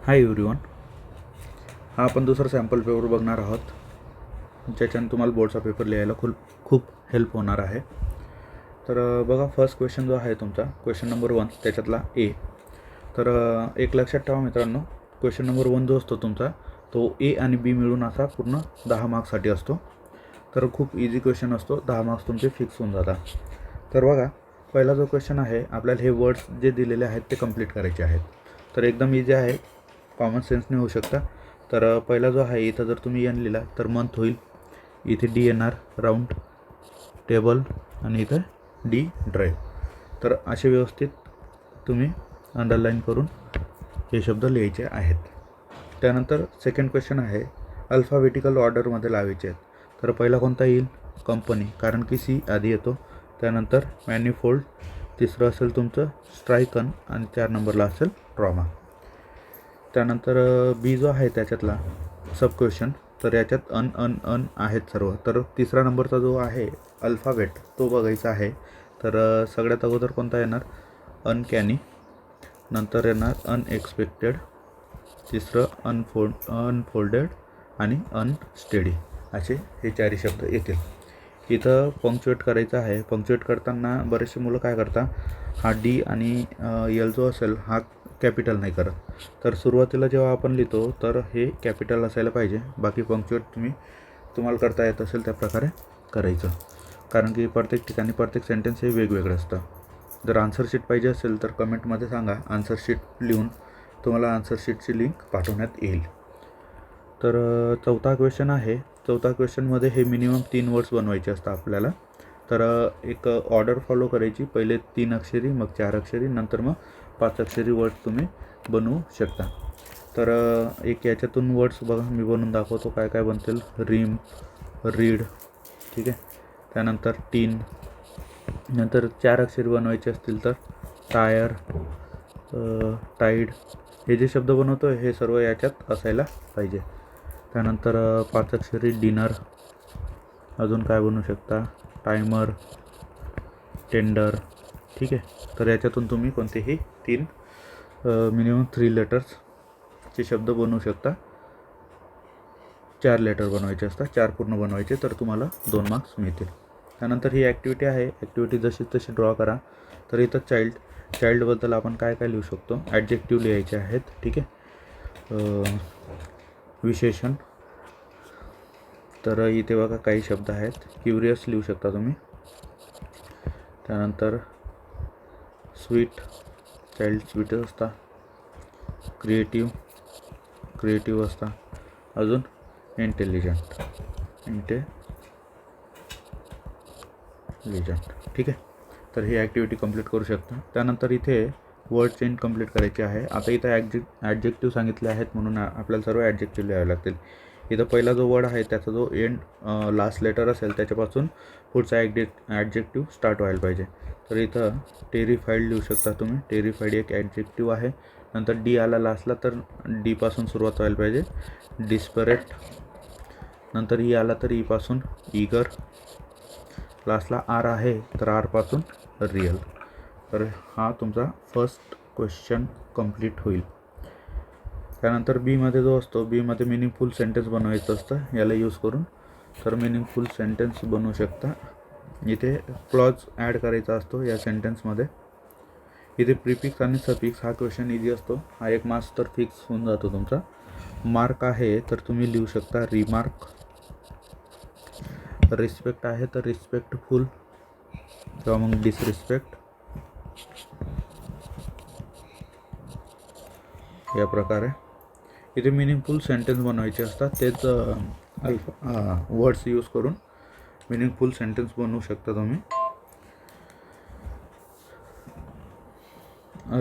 Hi everyone, हा आपण दुसरा सॅम्पल पेपर बघणार आहोत, ज्याच्याने तुम्हाला बोर्डचा पेपर लिहायला खूप हेल्प होणार आहे. तर बघा, फर्स्ट क्वेश्चन जो आहे तुमचा क्वेश्चन नंबर 1 त्याच्यातला ए. तर एक लक्षात ठेवा मित्रांनो, क्वेश्चन नंबर 1 जो असतो तुमचा तो ए आणि बी मिळून असा पूर्ण 10 मार्क्ससाठी असतो. तर खूप इझी क्वेश्चन असतो, 10 मार्क्स तुमचे फिक्स होऊन जातात. तर बघा, पहिला जो क्वेश्चन आहे, आपल्याला हे वर्ड्स जे दिलेले आहेत ते कंप्लीट करायचे आहेत. तर एकदम इझी आहे, कॉमन सेन्सने होऊ शकता. तर पहिला जो आहे, इथं जर तुम्ही एन लिहिला तर मंथ होईल, इथे डी येणार राऊंड टेबल आणि इथं डी ड्राईव्ह. तर असे व्यवस्थित तुम्ही अंडरलाईन करून हे शब्द लिहायचे आहेत. त्यानंतर सेकंड क्वेश्चन आहे, अल्फाबेटिकल ऑर्डरमध्ये लावायचे आहेत. तर पहिला कोणता येईल? कंपनी, कारण की सी आधी येतो. त्यानंतर मॅनिफोल्ड, तिसरं असेल तुमचं स्ट्रायकन आणि 4 नंबरला असेल ट्रॉमा. त्यानंतर बी जो आहे त्याच्यातला सब क्वेश्चन, तर याच्यात अन आहेत सर्व. तर तिसरा नंबरचा जो आहे अल्फाबेट तो बघायचा आहे. तर सगळ्यात अगोदर कोणता येणार? अनकॅनी, नंतर येणार अनएक्सपेक्टेड, तिसरं अनफोल्डेड आणि अनस्टेडी. असे हे 4 शब्द येतील. इथं पंक्च्युएट करायचं आहे. पंक्च्युएट करताना बरेचसे मुलं काय करतात, हा डी आणि यल जो असेल हा कॅपिटल नाही करत. तर सुरुवातीला जेव्हा आपण लिहितो तर हे कॅपिटल असायला पाहिजे. बाकी पंक्च्युएट तुम्हाला करता येत असेल त्या प्रकारे करायचं, कारण की प्रत्येक ठिकाणी प्रत्येक सेंटेन्स हे वेगवेगळं असतं. जर आन्सर शीट पाहिजे असेल तर कमेंटमध्ये सांगा, आन्सर शीट लिहून तुम्हाला आन्सर शीटची लिंक पाठवण्यात येईल. तर चौथा क्वेश्चन आहे. चौथा क्वेश्चनमध्ये हे मिनिमम 3 वर्ड्स बनवायचे असतात आपल्याला. तर एक ऑर्डर फॉलो करायची, पहिले 3 अक्षरी, मग 4 अक्षरी, नंतर मग 5 अक्षरी वर्ड्स तुम्ही बनवू शकता. तर एक याच्यातून वर्ड्स बघा मी बनवून दाखवतो काय काय बनतील. रिम, रीड, ठीक आहे. त्यानंतर टीन, नंतर 4 अक्षरी बनवायचे असतील तर टायर, टाईड. हे जे शब्द बनवतो हे सर्व याच्यात असायला पाहिजे. त्यानंतर 5 अक्षरी डिनर, अजून काय बनवू शकता, टायमर, टेंडर, ठीक आहे. तर याच्यातून तुम्ही कोणतेही 3 मिनिमम 3 लेटर्सचे शब्द बनवू शकता. 4 लेटर बनवायचे असतात, 4 पूर्ण बनवायचे, तर तुम्हाला 2 मार्क्स मिळतील. त्यानंतर ही ॲक्टिव्हिटी आहे. ॲक्टिव्हिटी जशी तशी ड्रॉ करा. तर इथं चाइल्डबद्दल आपण काय काय लिहू शकतो, ॲडजेक्टिव्ह लिहायचे आहेत, ठीक आहे. विशेषण, तर इथे बघा काही शब्द आहेत. क्युरियस लिहू शकता तुम्ही. त्यानंतर स्वीट, चाइल्ड स्वीट असता. क्रिएटिव्ह असता. अजून इंटेलिजंट, ठीक आहे. तर ही ॲक्टिव्हिटी कंप्लीट करू शकता. त्यानंतर इथे वर्ड चेन कंप्लीट करायची आहे. आता इथं ॲडजेक्टिव्ह सांगितले आहेत म्हणून आपल्याला सर्व ॲडजेक्टिव्ह लिहावे लागतील. इथं पहिला जो वर्ड आहे त्याचा जो एंड लास्ट लेटर असेल त्याच्यापासून पुढचा ॲडजेक्टिव्ह स्टार्ट व्हायला पाहिजे. तर इथं टेरिफाईड लिहू शकता तुम्ही. टेरिफाईड एक ॲडजेक्टिव्ह आहे. नंतर डी आला लास्टला तर डीपासून सुरुवात व्हायला पाहिजे. डिस्परेट, नंतर ई आला तर ईपासून ईगर, लास्टला आर आहे तर आरपासून रिअल. तर हा तुमचा फर्स्ट क्वेश्चन कंप्लीट होईल. त्यानंतर बीमध्ये जो असतो, बीमध्ये मिनिंगफुल सेंटेन्स बनवायचं असतं याला यूज करून. तर मिनिंगफुल सेंटेन्स बनवू शकता. इथे क्लॉज ॲड करायचा असतो या सेंटेन्समध्ये. इथे प्रिफिक्स आणि सफिक्स, हा क्वेश्चन इझी असतो. हा 1 मार्क्स तर फिक्स होऊन जातो तुमचा. मार्क आहे तर तुम्ही लिहू शकता रिमार्क. रिस्पेक्ट आहे तर रिस्पेक्टफुल किंवा मग डिसरिस्पेक्ट, या प्रकारे. इथे मिनिंगफुल सेंटेन्स बनवायचे असतात, तेच वर्ड्स यूज करून मिनिंगफुल सेंटेन्स बनवू शकता तुम्ही.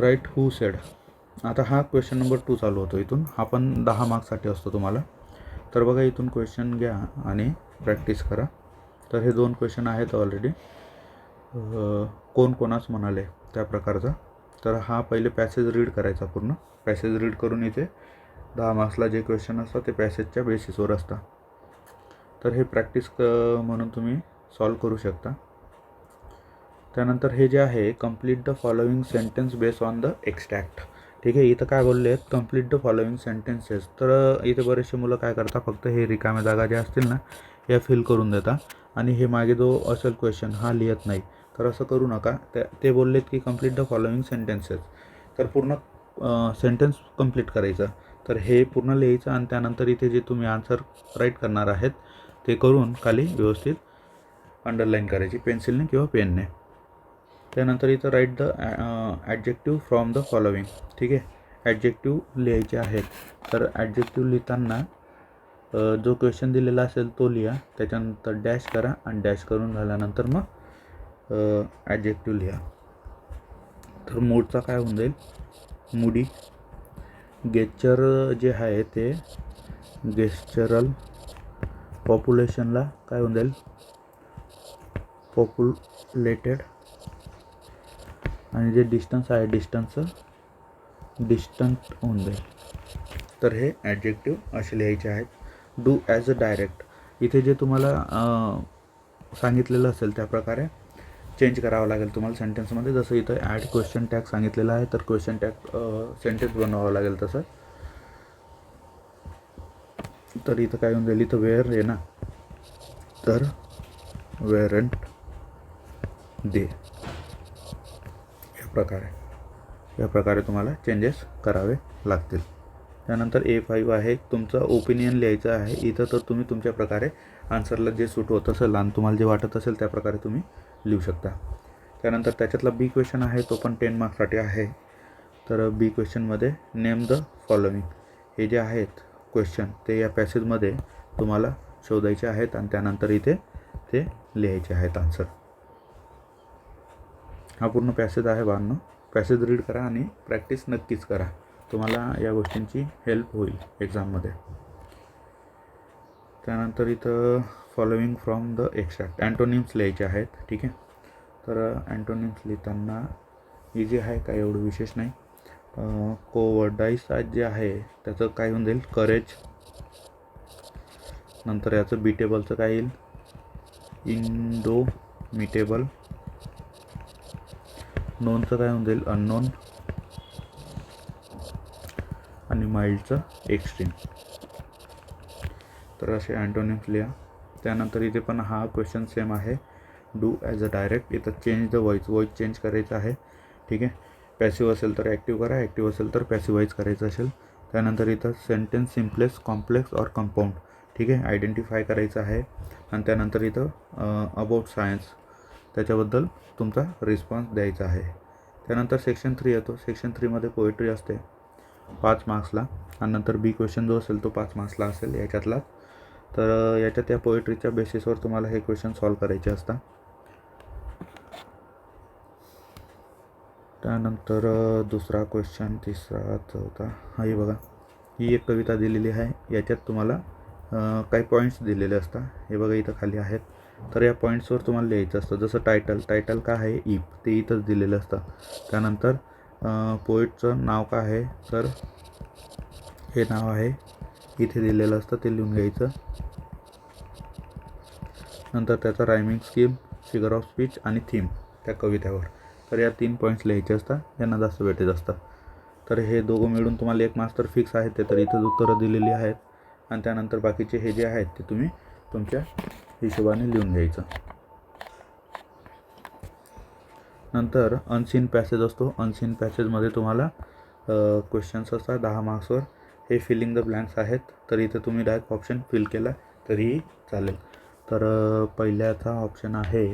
Write who said. आता हा क्वेश्चन नंबर 2 चालू होतो इथून. हा पण 10 मार्क्ससाठी असतो तुम्हाला. तर बघा, इथून क्वेश्चन घ्या आणि प्रॅक्टिस करा. तर हे 2 क्वेश्चन आहेत ऑलरेडी. कोण कोणास म्हणाले त्या प्रकारचा. तर हा पहिले पॅसेज रीड करायचा पूर्ण. पॅसेज रीड करून इथे 10 मार्क्सला जे क्वेश्चन असतात ते पॅसेजच्या बेसिसवर असतात. तर हे प्रॅक्टिस म्हणून तुम्ही सॉल्व करू शकता. त्यानंतर हे जे आहे, complete the following sentence based on the extract. ठीक आहे. इथं काय बोलले आहेत, कंप्लीट द फॉलोइंग सेंटेन्सेस. तर इथे बरेचसे मुलं काय करतात, फक्त हे रिकाम्या जागा ज्या असतील ना या फिल करून देतात आणि हे मागे जो असेल क्वेश्चन हा लिहित नाही. तर असं करू नका. ते बोललेत की कंप्लीट द फॉलोइंग सेंटेन्सेस, तर पूर्ण सेंटेन्स कंप्लीट करायचं. तर हे पूर्ण लिहायचं आणि त्यानंतर इथे जे तुम्ही आन्सर राईट करणार आहेत ते करून खाली व्यवस्थित अंडरलाईन करायची पेन्सिलने किंवा पेनने. त्यानंतर इथं write the adjective from the following. ठीक आहे. ॲडजेक्टिव्ह लिहायचे आहेत. तर ॲडजेक्टिव्ह लिहिताना जो क्वेश्चन दिलेला असेल तो लिहा, त्याच्यानंतर डॅश करा आणि डॅश करून झाल्यानंतर मग ॲडजेक्टिव्ह लिहा. तर मूडचा काय होऊन जाईल, मूडी. गेस्चर जे आहे ते गेस्चरल. पॉप्युलेशनला काय होऊन जाईल, पॉप्युलेटेड. आणि जे डिस्टन्स आहे डिस्टंट होऊन जाईल. तर हे ॲडजेक्टिव्ह असे लिहायचे आहेत. Do as a direct. इथे जे तुम्हाला सांगितलेलं असेल त्या प्रकारे चेंज करावं लागेल तुम्हाला सेंटेन्समध्ये. जसं इथं ॲड क्वेश्चन टॅग सांगितलेलं आहे, तर क्वेश्चन टॅग सेंटेन्स बनवावं लागेल तसं. तर इथं काय होऊन जाईल, इथं वेअर आहे ना, तर वेअरंट दे. या प्रकारे तुम्हाला चेंजेस करावे लागतील. त्यानंतर A5 आहे, तुमचं ओपिनियन लिहायचं आहे इथं. तर तुम्ही तुमच्या प्रकारे आन्सरला जे सूट होत असेल आणि तुम्हाला जे वाटत असेल त्या प्रकारे तुम्ही लिहू शकता. त्यानंतर त्याच्यातला बी क्वेश्चन आहे, तो पण 10 मार्क्ससाठी आहे. तर बी क्वेश्चनमध्ये नेम द फॉलोइंग. हे जे आहेत क्वेश्चन ते या पॅसेजमध्ये तुम्हाला शोधायचे आहेत आणि त्यानंतर इथे ते लिहायचे आहेत आन्सर. हा पूर्ण पॅसेज आहे बाळांनो. पॅसेज रीड करा आणि प्रॅक्टिस नक्कीच करा. तुम्हाला या गोष्टींची हेल्प होईल एक्झाममध्ये. त्यानंतर इथं following from the extract antonyms लिहायचे आहेत. ठीक आहे. तर अँटोनिम्स लिहिताना इझी आहे, काय एवढं विशेष नाही. कोवर्डाईस जे आहे त्याचं काय होऊन जाईल, करेज. नंतर याचं बीटेबलचं काय येईल, इंडोमिटेबल. नोनचं काय होऊन जाईल, अननोन. आणि माइल्डचं एक्स्ट्रीम. तर असे अँटोनिम्स लिहा. त्यानंतर इथे पण हा क्वेश्चन सेम आहे, डू ॲज अ डायरेक्ट. इथं चेंज द व्हॉइस चेंज करायचं आहे. ठीक आहे. पॅसिव्ह असेल तर ॲक्टिव्ह करा, ॲक्टिव्ह असेल तर पॅसिव्हाईज करायचं असेल. त्यानंतर इथं sentence simplex, complex or compound. ठीक आहे, आयडेंटिफाय करायचं आहे. आणि त्यानंतर इथं अबाउट सायन्स, त्याच्याबद्दल तुमचा रिस्पॉन्स द्यायचा आहे. त्यानंतर सेक्शन 3 येतो. सेक्शन 3मध्ये पोएट्री असते 5 मार्क्सला. आणि नंतर बी क्वेश्चन जो असेल तो 5 मार्क्सला असेल याच्यातला. तर याच्यात या पोएट्रीच्या बेसिसवर तुम्हाला हे क्वेश्चन सॉल्व करायचे असतात. त्यानंतर दुसरा क्वेश्चन, तिसरा, चौथा. हाही बघा, ही एक कविता दिलेली आहे. याच्यात तुम्हाला काही पॉईंट्स दिलेले असतात. हे बघा इथं खाली आहेत. तर या पॉईंट्सवर तुम्हाला लिहायचं असतं. जसं टायटल काय आहे, इफ, ते इथंच दिलेलं असतं. त्यानंतर पोएटचं नाव काय आहे, तर हे नाव आहे इथे दिलेलं असतं, ते लिहून घ्यायचं. नंतर त्याचा rhyming scheme, figure of speech आणि थीम त्या कवितेवर. तर या 3 पॉईंट्स लिहायचे असतात, यांना जास्त वेटेज असतं. तर हे दोघं मिळून तुम्हाला 1 मार्क्स तर फिक्स आहेत. ते तर इथंच उत्तरं दिलेली आहेत. आणि त्यानंतर बाकीचे हे जे आहेत ते तुम्ही तुमच्या हिशोबाने लिहून घ्यायचं. नंतर अनसीन पॅसेज असतो. अनसीन पॅसेजमध्ये तुम्हाला क्वेश्चन्स असतात 10 मार्क्सवर. हे फिलिंग द ब्लँक्स आहेत. तर इथं तुम्ही डायरेक्ट ऑप्शन फिल केला तरीही चालेल. तर पहिल्याचा ऑप्शन आहे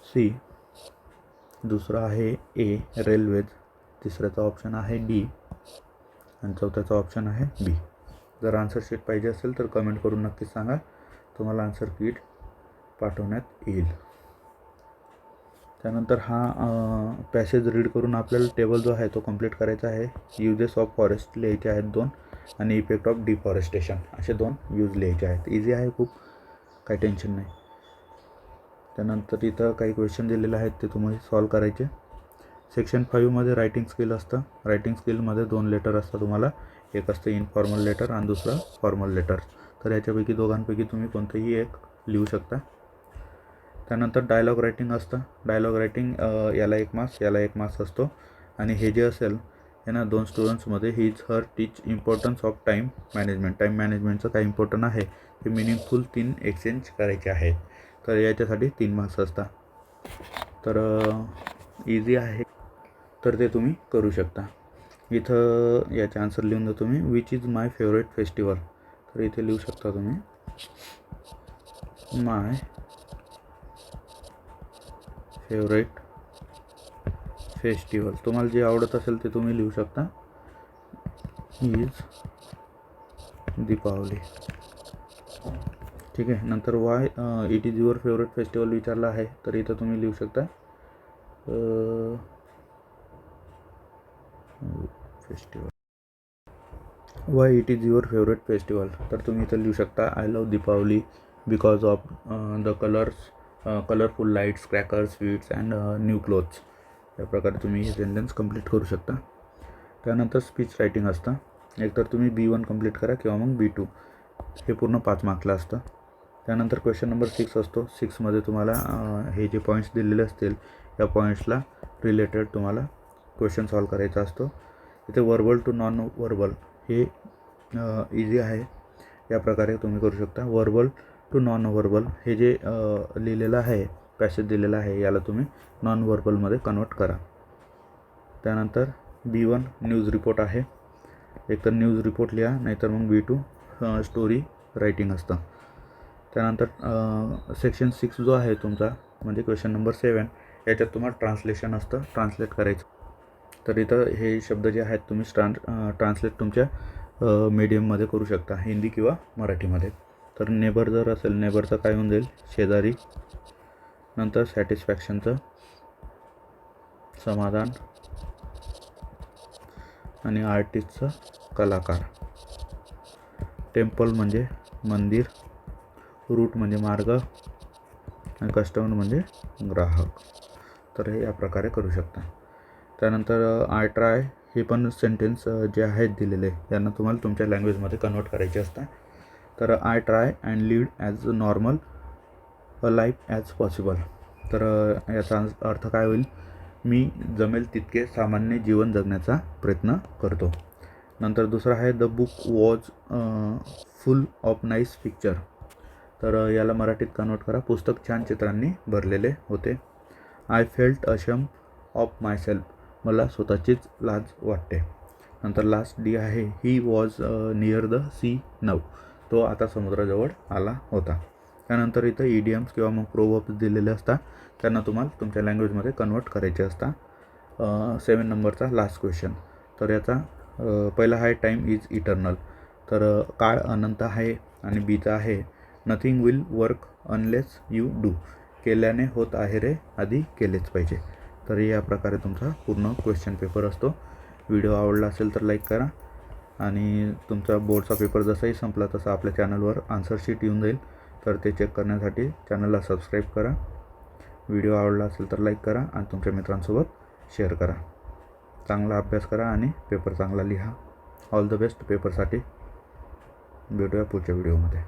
सी, दुसरा आहे ए, रेल्वेज, तिसऱ्याचा ऑप्शन आहे डी आणि चौथ्याचा ऑप्शन आहे बी. जर आन्सर शीट पाहिजे असेल तर कमेंट करून नक्कीच सांगा, तुम्हाला आन्सर शीट पाठवण्यात येईल. त्यानंतर हा पॅसेज रीड करून आपल्याला टेबल जो आहे तो कंप्लीट करायचा आहे. युजेस ऑफ फॉरेस्ट लिहायचे आहेत 2 आणि इफेक्ट ऑफ डिफॉरेस्टेशन असे 2 यूज लिहायचे आहेत. इझी आहे खूप, काही टेन्शन नाही. त्यानंतर इथं काही क्वेश्चन दिलेले आहेत ते तुम्ही सॉल्व करायचे. सेक्शन 5मध्ये रायटिंग स्किल असतं. रायटिंग स्किलमध्ये 2 लेटर असतात तुम्हाला. एक असतं इनफॉर्मल लेटर आणि दुसरं फॉर्मल लेटर. तर याच्यापैकी दोघांपैकी तुम्ही कोणतंही एक लिहू शकता. त्यानंतर डायलॉग रायटिंग असतं. डायलॉग रायटिंग याला 1 मार्क्स, याला 1 मार्क्स असतो. आणि हे जे असेल हे ना 2 स्टुडंट्समध्ये his her teach importance of time management. Time मॅनेजमेंटचं काय इम्पॉर्टंट आहे ते मिनिंगफुल 3 एक्सचेंज करायचे आहे. तर याच्यासाठी 3 मार्क्स असतात. तर इझी आहे, तर ते तुम्ही करू शकता. इथं याचे आन्सर लिहून द्या तुम्ही. Which is my favourite festival. तर इथे लिहू शकता तुम्ही माय फेवरेट फेस्टिवल. तुम्हाला जे आवडत असेल ते तुम्ही लिहू शकता. इज दीपावली. ठीक आहे. नंतर why it is your favourite festival विचारला आहे, तर इथं तुम्ही लिहू शकता festival. Why it is your favourite festival. तर तुम्ही इथं लिहू शकता I love Deepavali because of the colourful lights, crackers, sweets and new clothes. या प्रकारे तुम्ही हे सेंटेन्स कंप्लीट करू शकता. त्यानंतर स्पीच रायटिंग असतं. एकतर तुम्ही B1 कंप्लीट करा किंवा मग B2. हे पूर्ण 5 मार्कला असतं. त्यानंतर क्वेश्चन नंबर 6 असतो. 6मध्ये तुम्हाला हे जे पॉईंट्स दिलेले असतील या पॉईंट्सला रिलेटेड तुम्हाला क्वेश्चन सॉल्व करायचा असतो. इथे वर्बल टू नॉन वर्बल हे इझी आहे. या प्रकारे तुम्ही करू शकता. वर्बल टू नॉन वर्बल हे जे लिहिलेलं आहे, पॅसेज दिलेला आहे, याला तुम्ही नॉन वर्बलमध्ये कन्वर्ट करा. त्यानंतर B1 न्यूज रिपोर्ट आहे. एकतर न्यूज रिपोर्ट लिहा, नाहीतर मग B2 स्टोरी रायटिंग असतं. त्यानंतर सेक्शन 6 जो आहे तुमचा म्हणजे क्वेश्चन नंबर 7, याच्यात तुम्हाला ट्रान्सलेशन असतं, ट्रान्सलेट करायचं. तर इथं हे शब्द जे आहेत तुम्ही ट्रान्सलेट तुमच्या मीडियममध्ये करू शकता, हिंदी किंवा मराठीमध्ये. तर नेबर जर असेल, नेबरचं काय होऊन जाईल, शेजारी. नंतर सॅटिस्फॅक्शनचं समाधान आणि आर्टिस्टचं कलाकार. टेम्पल म्हणजे मंदिर, रूट म्हणजे मार्ग आणि कस्टमर म्हणजे ग्राहक. तर हे या प्रकारे करू शकता. त्यानंतर आय ट्राय हे पण सेंटेन्स जे आहेत दिलेले यांना तुम्हाला तुमच्या लँग्वेजमध्ये कन्वर्ट करायचे असतात. तर I try and lead as normal a life as possible. तर याचा अर्थ काय होईल, मी जमेल तितके सामान्य जीवन जगण्याचा प्रयत्न करतो. नंतर दुसरा आहे the book was full of nice picture. तर याला मराठीत कन्वर्ट करा, पुस्तक छान चित्रांनी भरलेले होते. I felt ashamed of myself. मला स्वतःचीच लाज वाटते. नंतर लास्ट D आहे he was near the sea now. तो आता समुद्राजवळ आला होता. त्यानंतर इथं इडियम्स किंवा मग प्रोव्हर्ब्स दिलेले असतात, त्यांना तुम्हाला तुमच्या लँग्वेजमध्ये कन्वर्ट करायचे असतात. 7 नंबरचा लास्ट क्वेश्चन. तर याचा पहिला आहे टाईम इज इटर्नल. तर काळ अनंत आहे. आणि Bचा आहे nothing will work unless you do. केल्याने होत आहे रे, आधी केलेच पाहिजे. तर या प्रकारे तुमचा पूर्ण क्वेश्चन पेपर असतो. व्हिडिओ आवडला असेल तर लाईक करा. आणि तुमचा बोर्डचा पेपर जसाही संपला तसा आपल्या चॅनलवर आन्सर शीट येऊन जाईल. तर ते चेक करण्यासाठी चॅनलला सबस्क्राईब करा. व्हिडिओ आवडला असेल तर लाईक करा आणि तुमच्या मित्रांसोबत शेअर करा. चांगला अभ्यास करा आणि पेपर चांगला लिहा. ऑल द बेस्ट पेपरसाठी. भेटूया पुढच्या व्हिडिओमध्ये.